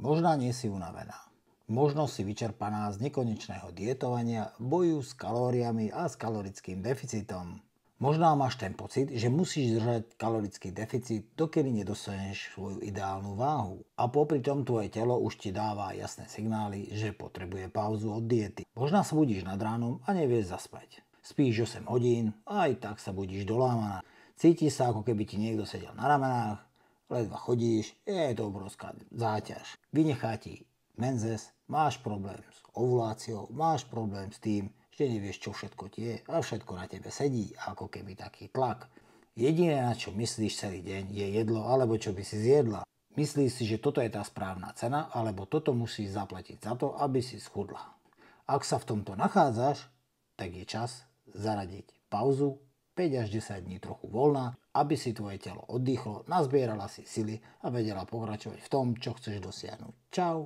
Možná nie si unavená. Možno si vyčerpaná z nekonečného dietovania, boju s kalóriami a s kalorickým deficitom. Možno máš ten pocit, že musíš držať kalorický deficit, dokedy nedostaneš svoju ideálnu váhu. A popri tom tvoje telo už ti dáva jasné signály, že potrebuje pauzu od diety. Možno sa budíš nad ránom a nevieš zaspať. Spíš 8 hodín a aj tak sa budíš dolámaná. Cítiš sa, ako keby ti niekto sedel na ramenách, ledva chodíš, je to obrovská záťaž. Vynechá ti menzes, máš problém s ovuláciou, máš problém s tým, že nevieš, čo všetko ti je a všetko na tebe sedí, ako keby taký tlak. Jediné, na čo myslíš celý deň, je jedlo alebo čo by si zjedla. Myslíš si, že toto je tá správna cena, alebo toto musíš zaplatiť za to, aby si schudla. Ak sa v tomto nachádzaš, tak je čas zaradiť pauzu, 5 až 10 dní trochu voľna, aby si tvoje telo oddychlo, nazbierala si sily a vedela pokračovať v tom, čo chceš dosiahnuť. Čau.